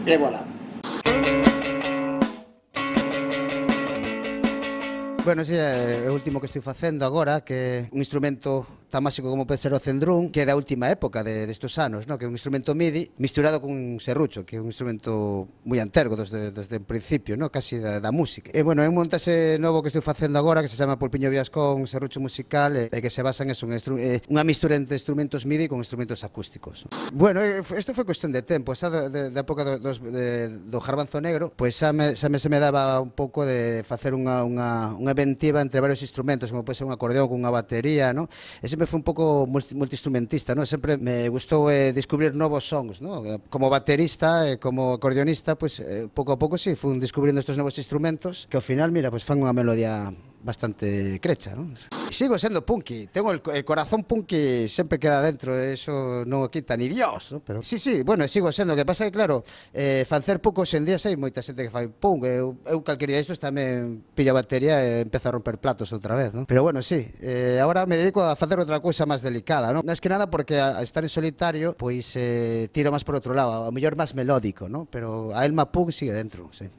E voilà. Bueno, si é o último que estou facendo agora, que é un instrumento tan máxico como pode ser o cendrún, que é da última época destes anos, no? Que é un instrumento MIDI misturado con un serrucho, que é un instrumento moi antergo desde o principio, no? Casi da música. E, bueno, é un montase novo que estou facendo agora, que se chama Pulpiño Viascón, un serrucho musical, e que se basa en eso, unha mistura entre instrumentos MIDI con instrumentos acústicos. Bueno, isto foi cuestión de tempo, xa da época do Garbanzo Negro, pois xa se me daba un pouco de facer unha inventiva entre varios instrumentos, como pode ser un acordeón con unha batería, no? E sempre foi un pouco multiinstrumentista, no? Sempre me gustou descubrir novos sons, no? Como baterista e como acordeonista, pois pouco a pouco sí, fui descubrindo estes novos instrumentos que ao final, mira, pois fan unha melodía bastante crecha, non? Sigo sendo punky, tengo el corazón punky, sempre queda dentro, eso non o quita ni Dios, ¿no? Pero sí, bueno, sigo sendo, o que pasa é que claro, facer punk hoxe en día sei moita xente que fai punk, eu calquer día estos tamén pilla batería e empezo a romper platos outra vez, ¿no? Pero bueno, sí, agora me dedico a facer outra cousa máis delicada, ¿no? Máis que nada porque a estar en solitario, pois tiro máis por outro lado, ao mellor máis melódico, ¿no? Pero a Elma punk sigue dentro, sí.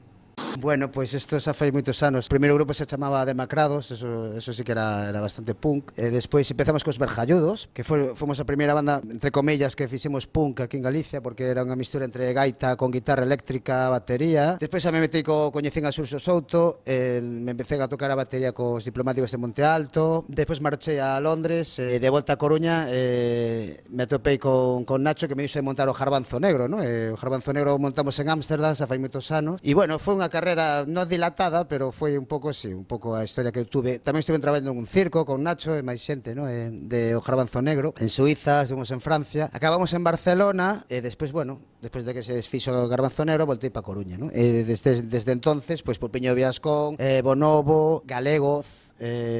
Bueno, pois isto xa fai moitos anos. O primeiro grupo se chamaba Demacrados, eso sí que era bastante punk. Despois empezamos cos Berjalludos, que fomos a primeira banda, entre comillas, que fixemos punk aquí en Galicia, porque era unha mistura entre gaita con guitarra eléctrica, batería. Despois xa me metei coñecín a Xurxo Souto, me empecé a tocar a batería cos Diplomáticos de Monte Alto. Despois marchei a Londres, de volta a Coruña, me atopei con Nacho, que me dixo de montar o Garbanzo Negro, ¿no? O Garbanzo Negro montamos en Ámsterdam, xa fai moitos anos. E bueno, foi unha carrera non dilatada, pero foi un pouco, sí, un pouco a historia que tuve. Tamén estuve traballando en un circo con Nacho e máis xente, ¿no? De o Garbanzo Negro, en Suiza, estuvimos en Francia, acabamos en Barcelona e despois, bueno, despois de que se desfixo o Garbanzo Negro, voltei para Coruña, ¿no? E desde entonces, pois Pulpiño Viascón, Bonobo, Galegoz,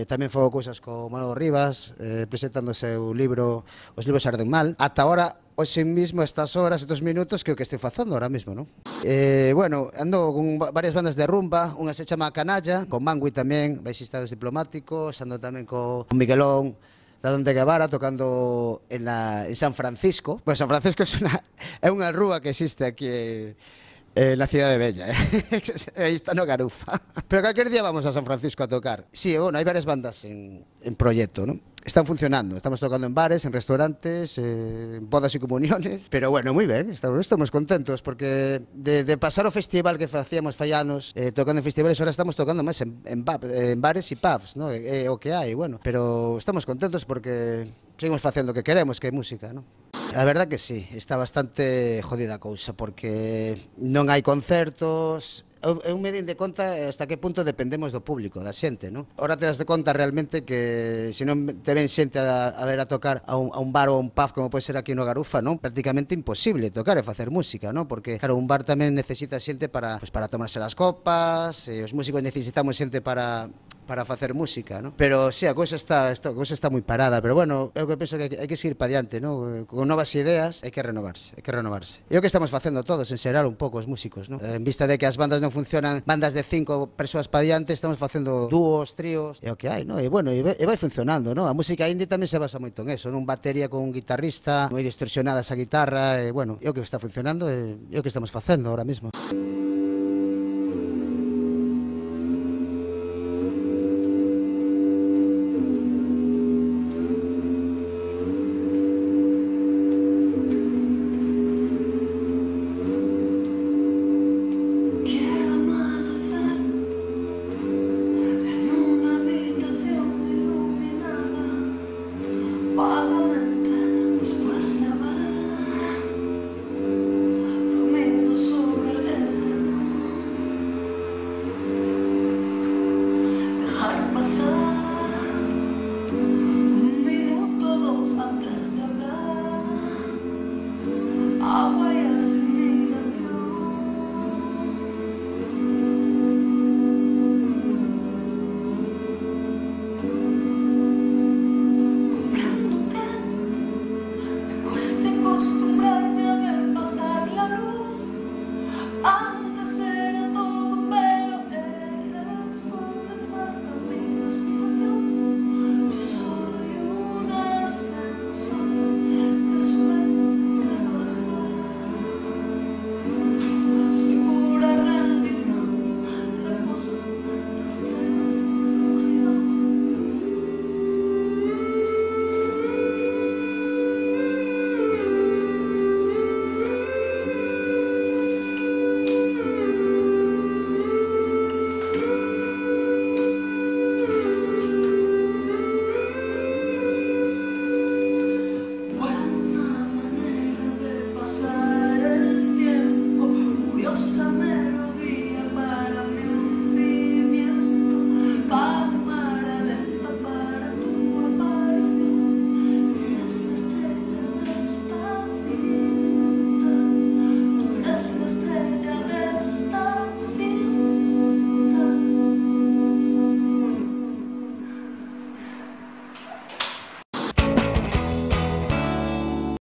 tamén fogo cousas co Manolo Rivas, presentando o seu libro, os libros arden mal. Ata ahora, hoxe mismo, estas horas, estes minutos, que é o que estou facendo ahora mismo, non? Bueno, ando con varias bandas de rumba, unha se chama Canalla, con Mangui tamén, baixista dos Diplomáticos, ando tamén con Miguelón, da Don de Guevara tocando en San Francisco. Pues San Francisco é unha rúa que existe aquí na cidade bella, aí está no Garufa. Pero calquer día vamos a San Francisco a tocar. Sí, bueno, hai varias bandas en proyecto, ¿no? Están funcionando, estamos tocando en bares, en restaurantes, en bodas e comuniones. Pero bueno, moi ben, estamos contentos porque de pasar o festival que facíamos fallanos tocando en festivales, ahora estamos tocando máis en bares e pubs, ¿no? É o que hai, bueno. Pero estamos contentos porque seguimos facendo o que queremos, que é música, ¿no? A verdad que sí, está bastante jodida a cousa porque non hai concertos. Eu me din de conta hasta que punto dependemos do público, da xente, non? Ora te das de conta realmente que se non te ven xente a ver a tocar a un bar ou un pub como pode ser aquí no Garufa, non? Prácticamente imposible tocar e facer música, non? Porque, claro, un bar tamén necesita xente para tomarse as copas, e os músicos necesitamos xente para facer música, ¿no? Pero sí, a cousa está moi parada, pero bueno, eu que penso que hai que seguir para diante, ¿no? Con novas ideas hai que renovarse. E o que estamos facendo todos, enserar un pouco os músicos, ¿no? En vista de que as bandas non funcionan, bandas de 5 persoas para diante, estamos facendo dúos, tríos, é o que hai, ¿no? E bueno, e vai funcionando, ¿no? A música indie tamén se basa moito en eso, non? Batería con un guitarrista, moi distorsionada esa guitarra, e bueno, é o que está funcionando, é o que estamos facendo ahora mismo.